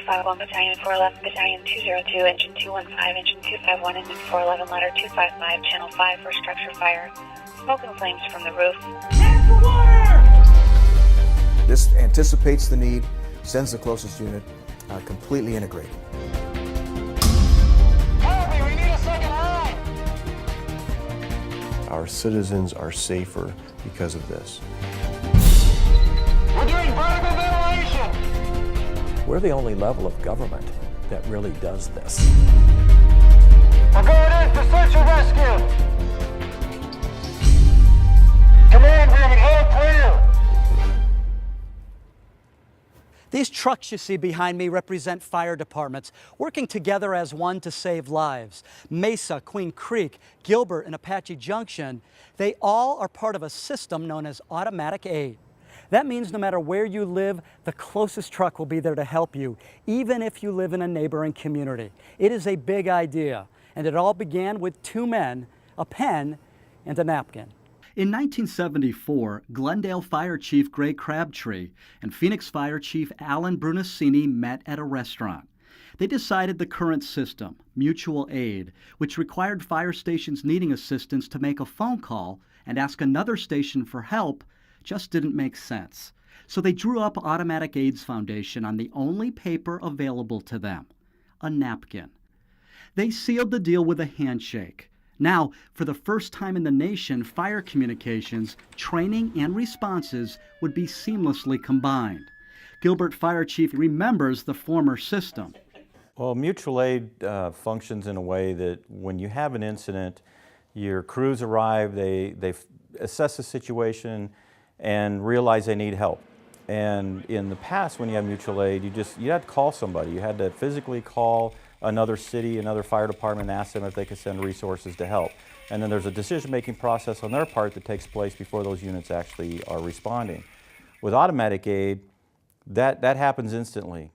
251, Battalion 411, Battalion 202, Engine 215, Engine 251, Engine 411, Ladder 255, Channel 5 for structure fire. Smoke and flames from the roof. Get the water! This anticipates the need, sends the closest unit, completely integrated. Harvey, we need a second line! Our citizens are safer because of this. We're doing vertical ventilation! We're the only level of government that really does this. We're going in for search and rescue! Command room, all clear! These trucks you see behind me represent fire departments working together as one to save lives. Mesa, Queen Creek, Gilbert, and Apache Junction, they all are part of a system known as automatic aid. That means no matter where you live, the closest truck will be there to help you, even if you live in a neighboring community. It is a big idea, and it all began with two men, a pen, and a napkin. In 1974, Glendale Fire Chief Gray Crabtree and Phoenix Fire Chief Alan Brunacini met at a restaurant. They decided the current system, mutual aid, which required fire stations needing assistance to make a phone call and ask another station for help, just didn't make sense. So they drew up Automatic Aid's foundation on the only paper available to them, a napkin. They sealed the deal with a handshake. Now, for the first time in the nation, fire communications, training, and responses would be seamlessly combined. Gilbert Fire Chief remembers the former system. Well, mutual aid functions in a way that when you have an incident, your crews arrive, they assess the situation and realize they need help. And in the past, when you have mutual aid, you had to call somebody. You had to physically call another city, another fire department, and ask them if they could send resources to help. And then there's a decision-making process on their part that takes place before those units actually are responding. With automatic aid, that happens instantly.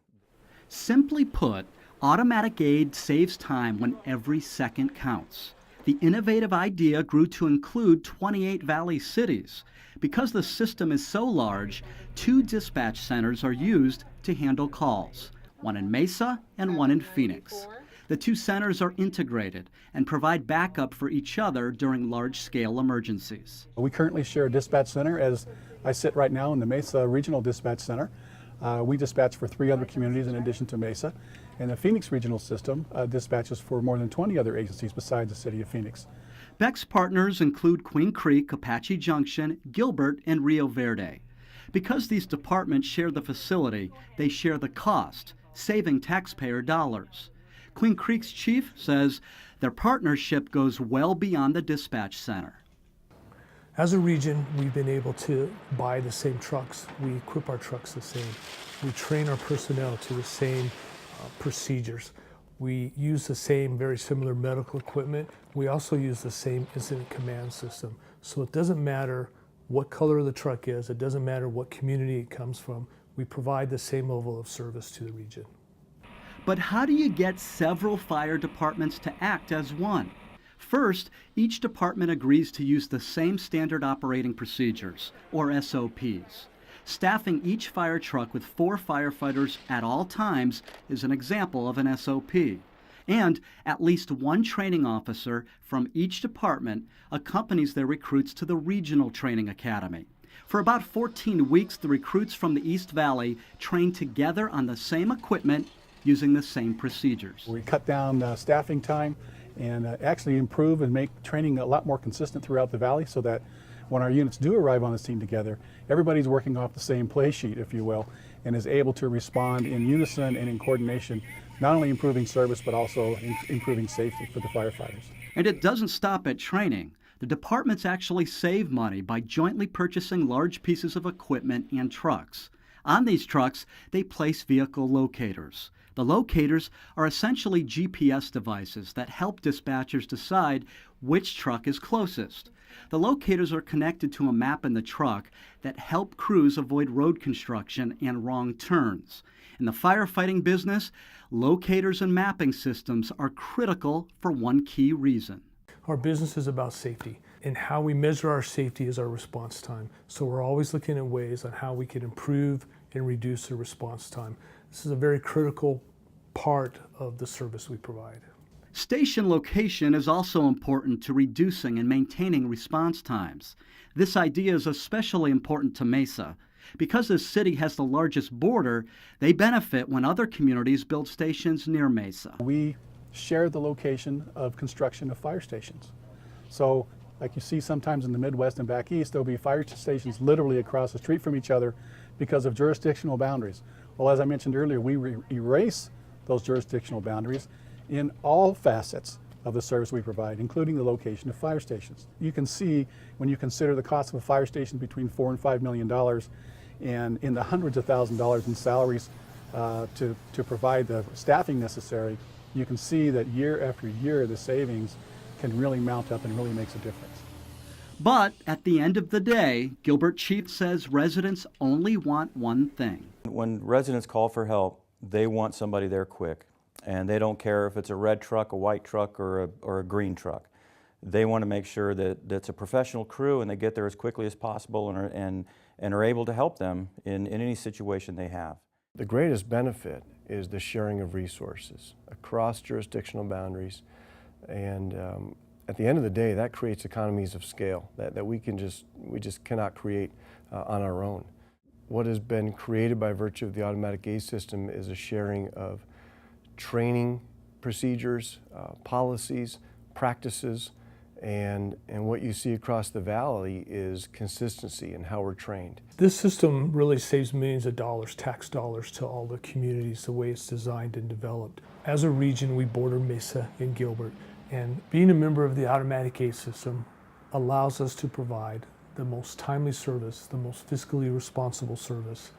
Simply put, automatic aid saves time when every second counts. The innovative idea grew to include 28 Valley cities. Because the system is so large, 2 dispatch centers are used to handle calls, one in Mesa and one in Phoenix. The 2 centers are integrated and provide backup for each other during large-scale emergencies. We currently share a dispatch center. As I sit right now in the Mesa Regional Dispatch Center, we dispatch for 3 other communities in addition to Mesa. And the Phoenix Regional System dispatches for more than 20 other agencies besides the city of Phoenix. Beck's partners include Queen Creek, Apache Junction, Gilbert, and Rio Verde. Because these departments share the facility, they share the cost, saving taxpayer dollars. Queen Creek's chief says their partnership goes well beyond the dispatch center. As a region, we've been able to buy the same trucks. We equip our trucks the same. We train our personnel to the same procedures. We use the same very similar medical equipment. We also use the same incident command system. So it doesn't matter what color the truck is, it doesn't matter what community it comes from, we provide the same level of service to the region. But how do you get several fire departments to act as one? First, each department agrees to use the same standard operating procedures, or SOPs. Staffing each fire truck with 4 firefighters at all times is an example of an SOP. And at least one training officer from each department accompanies their recruits to the Regional Training Academy. For about 14 weeks, the recruits from the East Valley train together on the same equipment using the same procedures. We cut down staffing time and actually improve and make training a lot more consistent throughout the valley so that when our units do arrive on the scene together, everybody's working off the same play sheet, if you will, and is able to respond in unison and in coordination, not only improving service, but also improving safety for the firefighters. And it doesn't stop at training. The departments actually save money by jointly purchasing large pieces of equipment and trucks. On these trucks, they place vehicle locators. The locators are essentially GPS devices that help dispatchers decide which truck is closest. The locators are connected to a map in the truck that help crews avoid road construction and wrong turns. In the firefighting business, locators and mapping systems are critical for one key reason. Our business is about safety. And how we measure our safety is our response time. So we're always looking at ways on how we can improve and reduce the response time. This is a very critical part of the service we provide. Station location is also important to reducing and maintaining response times. This idea is especially important to Mesa. Because this city has the largest border, they benefit when other communities build stations near Mesa. We share the location of construction of fire stations. So, like you see sometimes in the Midwest and back east, there'll be fire stations literally across the street from each other because of jurisdictional boundaries. Well, as I mentioned earlier, we erase those jurisdictional boundaries in all facets of the service we provide, including the location of fire stations. You can see when you consider the cost of a fire station between $4 and $5 million and in the hundreds of thousands of dollars in salaries to provide the staffing necessary, you can see that year after year the savings can really mount up and really makes a difference. But at the end of the day, Gilbert Chief says residents only want one thing. When residents call for help, they want somebody there quick. And they don't care if it's a red truck, a white truck, or a green truck. They want to make sure that it's a professional crew and they get there as quickly as possible and are able to help them in any situation they have. The greatest benefit is the sharing of resources across jurisdictional boundaries, and at the end of the day, that creates economies of scale that we just cannot create on our own. What has been created by virtue of the automatic aid system is a sharing of training procedures, policies, practices, and what you see across the valley is consistency in how we're trained. This system really saves millions of dollars, tax dollars, to all the communities the way it's designed and developed. As a region, we border Mesa and Gilbert, and being a member of the automatic aid system allows us to provide the most timely service, the most fiscally responsible service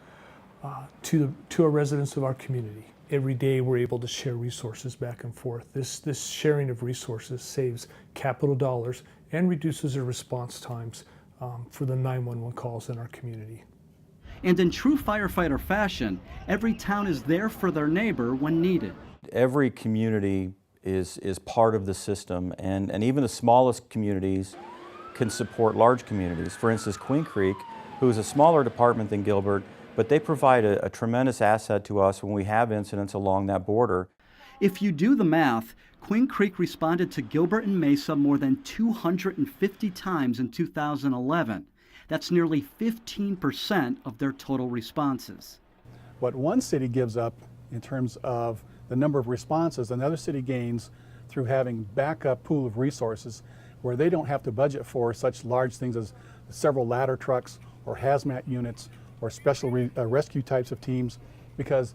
to our residents of our community. Every day we're able to share resources back and forth. This sharing of resources saves capital dollars and reduces the response times for the 911 calls in our community. And in true firefighter fashion, every town is there for their neighbor when needed. Every community is part of the system, and even the smallest communities can support large communities. For instance, Queen Creek, who is a smaller department than Gilbert, but they provide a tremendous asset to us when we have incidents along that border. If you do the math, Queen Creek responded to Gilbert and Mesa more than 250 times in 2011. That's nearly 15% of their total responses. What one city gives up in terms of the number of responses, another city gains through having backup pool of resources where they don't have to budget for such large things as several ladder trucks or hazmat units or special rescue types of teams, because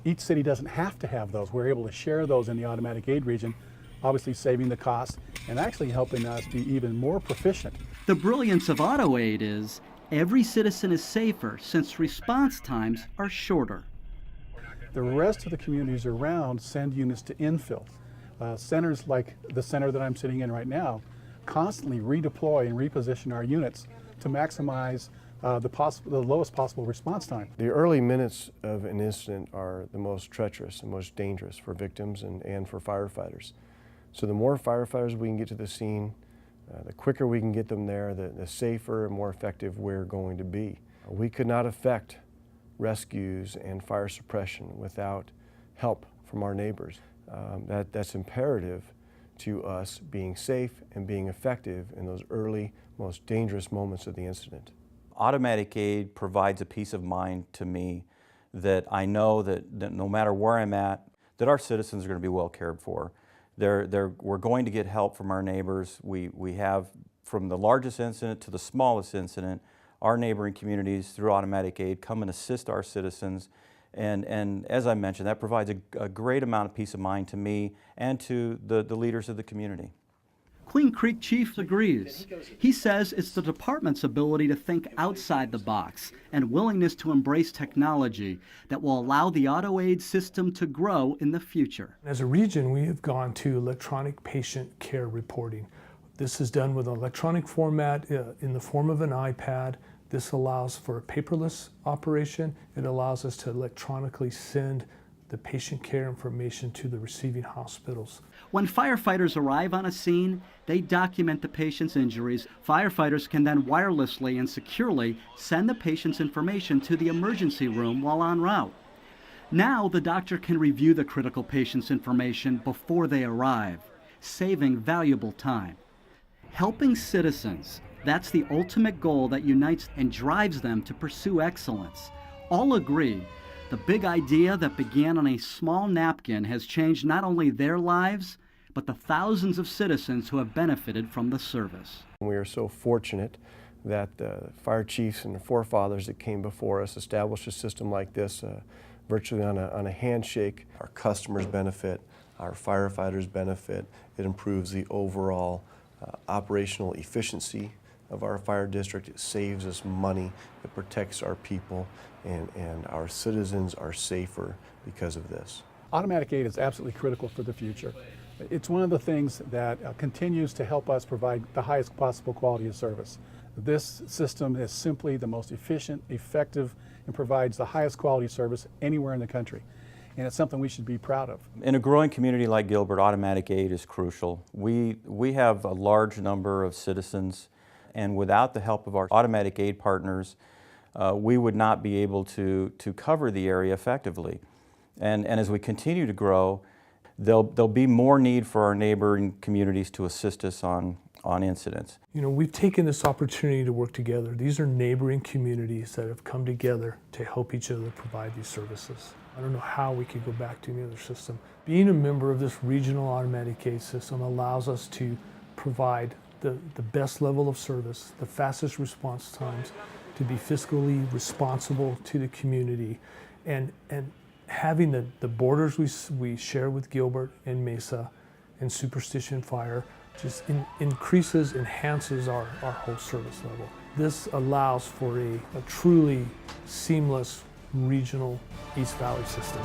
each city doesn't have to have those. We're able to share those in the automatic aid region, obviously saving the cost and actually helping us be even more proficient. The brilliance of auto aid is every citizen is safer since response times are shorter. The rest of the communities around send units to infill. Centers like the center that I'm sitting in right now constantly redeploy and reposition our units to maximize the lowest possible response time. The early minutes of an incident are the most treacherous and most dangerous for victims and for firefighters. So the more firefighters we can get to the scene, the quicker we can get them there, the safer and more effective we're going to be. We could not effect rescues and fire suppression without help from our neighbors. That's imperative to us being safe and being effective in those early, most dangerous moments of the incident. Automatic aid provides a peace of mind to me that I know that no matter where I'm at, that our citizens are going to be well cared for. We're going to get help from our neighbors. We have, from the largest incident to the smallest incident, our neighboring communities through automatic aid come and assist our citizens. And as I mentioned, that provides a great amount of peace of mind to me and to the leaders of the community. Queen Creek Chief agrees. He says it's the department's ability to think outside the box and willingness to embrace technology that will allow the auto aid system to grow in the future. As a region, we have gone to electronic patient care reporting. This is done with an electronic format in the form of an iPad. This allows for a paperless operation. It allows us to electronically send the patient care information to the receiving hospitals. When firefighters arrive on a scene, they document the patient's injuries. Firefighters can then wirelessly and securely send the patient's information to the emergency room while en route. Now the doctor can review the critical patient's information before they arrive, saving valuable time. Helping citizens, that's the ultimate goal that unites and drives them to pursue excellence. All agree the big idea that began on a small napkin has changed not only their lives, but the thousands of citizens who have benefited from the service. We are so fortunate that the fire chiefs and the forefathers that came before us established a system like this virtually on a handshake. Our customers benefit, our firefighters benefit. It improves the overall operational efficiency of our fire district. It saves us money, it protects our people, and our citizens are safer because of this. Automatic aid is absolutely critical for the future. It's one of the things that continues to help us provide the highest possible quality of service. This system is simply the most efficient, effective, and provides the highest quality service anywhere in the country. And it's something we should be proud of. In a growing community like Gilbert, automatic aid is crucial. We have a large number of citizens, and without the help of our automatic aid partners, we would not be able to cover the area effectively. And as we continue to grow, there'll be more need for our neighboring communities to assist us on incidents. You know, we've taken this opportunity to work together. These are neighboring communities that have come together to help each other provide these services. I don't know how we could go back to any other system. Being a member of this regional automatic aid system allows us to provide the best level of service, the fastest response times, to be fiscally responsible to the community, and having the borders we share with Gilbert and Mesa and Superstition Fire just enhances our whole service level. This allows for a truly seamless regional East Valley system.